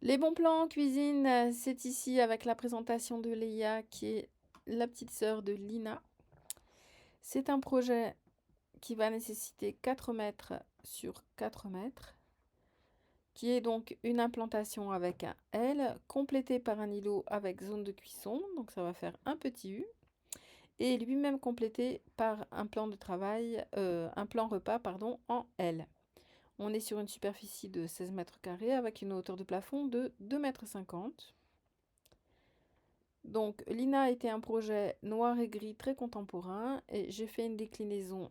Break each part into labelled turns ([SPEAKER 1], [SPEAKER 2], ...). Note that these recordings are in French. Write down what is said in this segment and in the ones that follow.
[SPEAKER 1] Les bons plans cuisine, c'est ici avec la présentation de Léa qui est la petite sœur de Lina. C'est un projet qui va nécessiter 4 mètres sur 4 mètres, qui est donc une implantation avec un L, complété par un îlot avec zone de cuisson, donc ça va faire un petit U, et lui-même complété par un plan de travail, un plan repas pardon, en L. On est sur une superficie de 16 mètres carrés avec une hauteur de plafond de 2,50 m. Donc, Lina était un projet noir et gris très contemporain et j'ai fait une déclinaison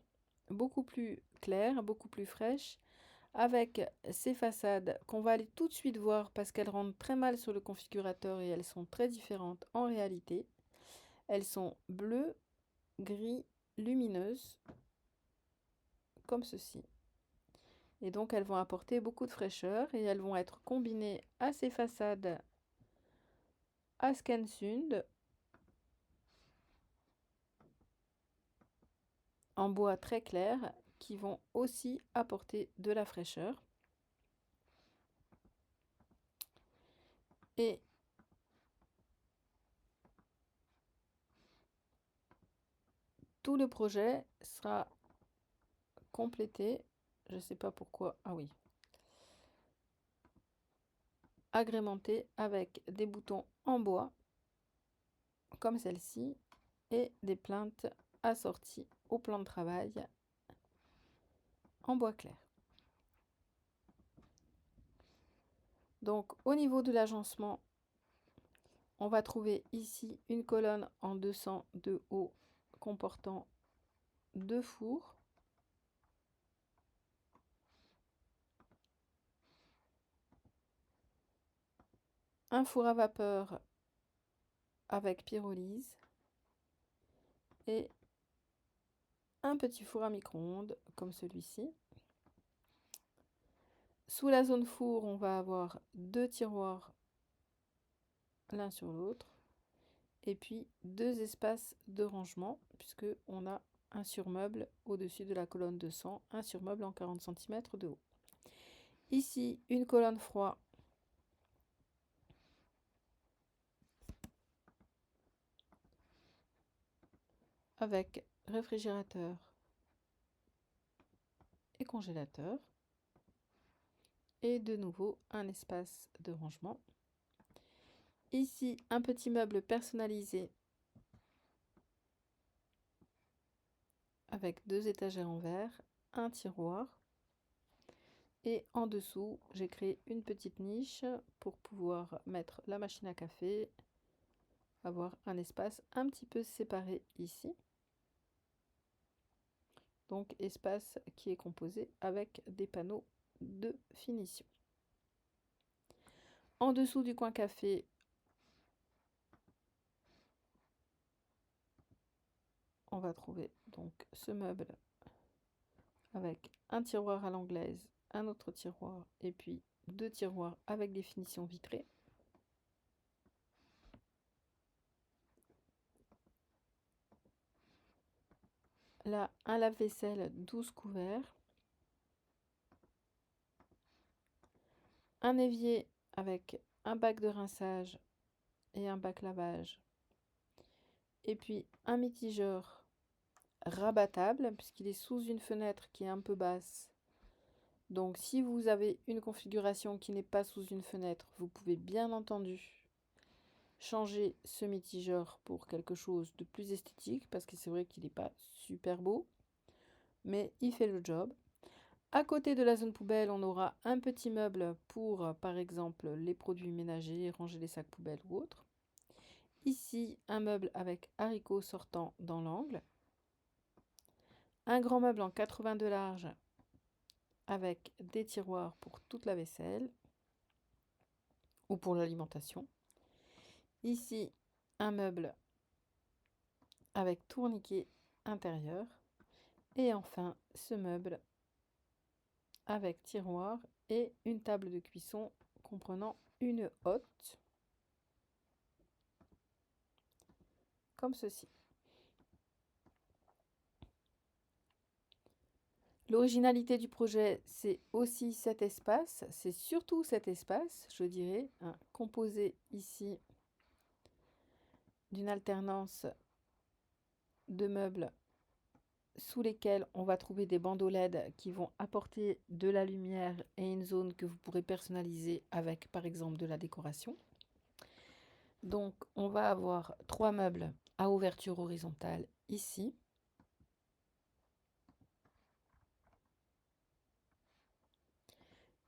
[SPEAKER 1] beaucoup plus claire, beaucoup plus fraîche, avec ces façades qu'on va aller tout de suite voir parce qu'elles rendent très mal sur le configurateur et elles sont très différentes en réalité. Elles sont bleues, gris, lumineuses, comme ceci. Et donc elles vont apporter beaucoup de fraîcheur et elles vont être combinées à ces façades à Scansund en bois très clair qui vont aussi apporter de la fraîcheur. Et tout le projet sera complété, je ne sais pas pourquoi, ah oui, agrémenté avec des boutons en bois comme celle-ci et des plinthes assorties au plan de travail en bois clair. Donc au niveau de l'agencement, on va trouver ici une colonne en 200 de haut comportant 2 fours. Un four à vapeur avec pyrolyse et un petit four à micro-ondes comme celui-ci. Sous la zone four, on va avoir 2 tiroirs l'un sur l'autre et puis 2 espaces de rangement puisque on a un surmeuble au-dessus de la colonne de 100, un surmeuble en 40 cm de haut. Ici, une colonne froid avec réfrigérateur et congélateur. Et de nouveau, un espace de rangement. Ici, un petit meuble personnalisé avec 2 étagères en verre, un tiroir. Et en dessous, j'ai créé une petite niche pour pouvoir mettre la machine à café, avoir un espace un petit peu séparé ici. Donc espace qui est composé avec des panneaux de finition. En dessous du coin café, on va trouver donc ce meuble avec un tiroir à l'anglaise, un autre tiroir et puis 2 tiroirs avec des finitions vitrées. Là, un lave-vaisselle 12 couverts. Un évier avec un bac de rinçage et un bac lavage. Et puis un mitigeur rabattable puisqu'il est sous une fenêtre qui est un peu basse. Donc si vous avez une configuration qui n'est pas sous une fenêtre, vous pouvez bien entendu changer ce mitigeur pour quelque chose de plus esthétique parce que c'est vrai qu'il n'est pas super beau, mais il fait le job. À côté de la zone poubelle, on aura un petit meuble pour, par exemple, les produits ménagers, ranger les sacs poubelles ou autres. Ici, un meuble avec haricots sortant dans l'angle. Un grand meuble en 82 large avec des tiroirs pour toute la vaisselle ou pour l'alimentation. Ici, un meuble avec tourniquet intérieur. Et enfin, ce meuble avec tiroir et une table de cuisson comprenant une hotte, comme ceci. L'originalité du projet, c'est aussi cet espace, c'est surtout cet espace, je dirais, hein, composé ici d'une alternance de meubles sous lesquels on va trouver des bandeaux LED qui vont apporter de la lumière et une zone que vous pourrez personnaliser avec par exemple de la décoration. Donc on va avoir 3 meubles à ouverture horizontale ici.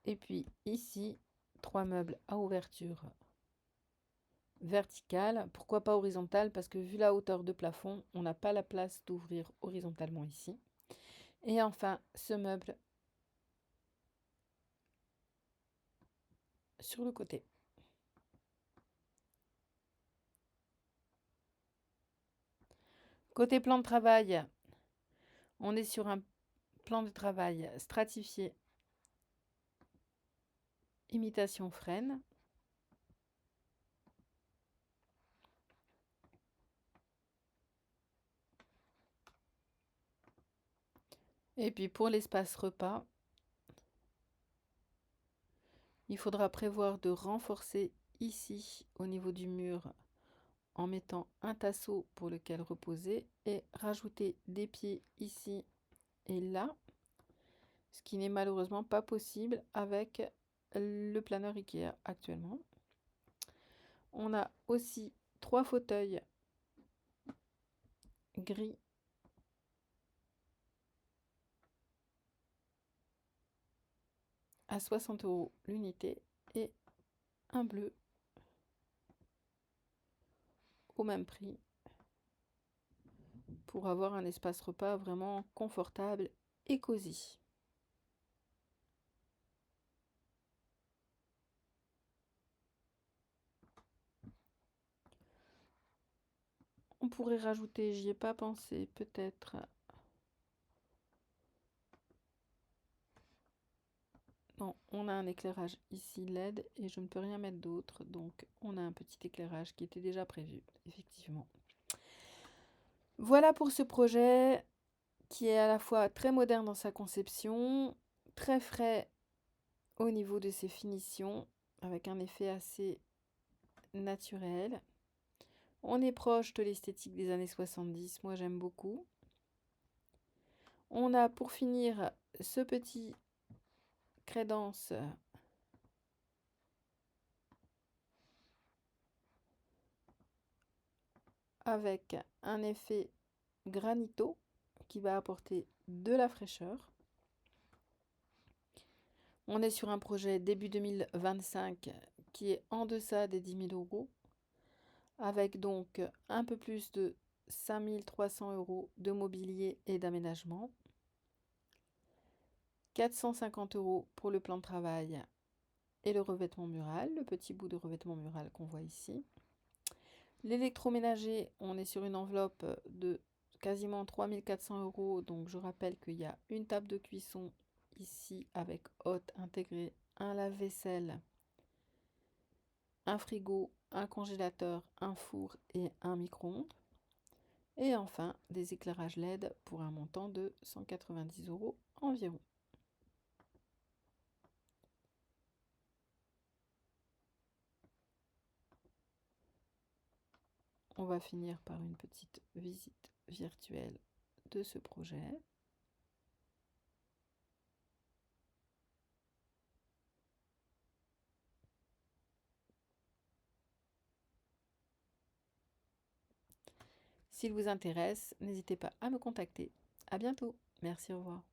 [SPEAKER 1] Et puis ici, 3 meubles à ouverture verticale. Pourquoi pas horizontale? Parce que vu la hauteur de plafond, on n'a pas la place d'ouvrir horizontalement ici. Et enfin, ce meuble sur le côté. Côté plan de travail, on est sur un plan de travail stratifié, imitation frêne. Et puis pour l'espace repas, il faudra prévoir de renforcer ici au niveau du mur en mettant un tasseau pour lequel reposer et rajouter des pieds ici et là, ce qui n'est malheureusement pas possible avec le planeur Ikea actuellement. On a aussi 3 fauteuils gris à 60 € l'unité et un bleu au même prix pour avoir un espace repas vraiment confortable et cosy. On pourrait rajouter, j'y ai pas pensé, peut-être. Non, on a un éclairage ici LED et je ne peux rien mettre d'autre, donc on a un petit éclairage qui était déjà prévu, effectivement. Voilà pour ce projet qui est à la fois très moderne dans sa conception, très frais au niveau de ses finitions, avec un effet assez naturel. On est proche de l'esthétique des années 70, moi j'aime beaucoup. On a pour finir ce petit crédence avec un effet granito qui va apporter de la fraîcheur. On est sur un projet début 2025 qui est en deçà des 10 000 €, avec donc un peu plus de 5 300 € de mobilier et d'aménagement, 450 € pour le plan de travail et le revêtement mural, le petit bout de revêtement mural qu'on voit ici. L'électroménager, on est sur une enveloppe de quasiment 3 400 €, donc je rappelle qu'il y a une table de cuisson ici avec hotte intégrée, un lave-vaisselle, un frigo, un congélateur, un four et un micro-ondes. Et enfin, des éclairages LED pour un montant de 190 € environ. On va finir par une petite visite virtuelle de ce projet. S'il vous intéresse, n'hésitez pas à me contacter. À bientôt. Merci, au revoir.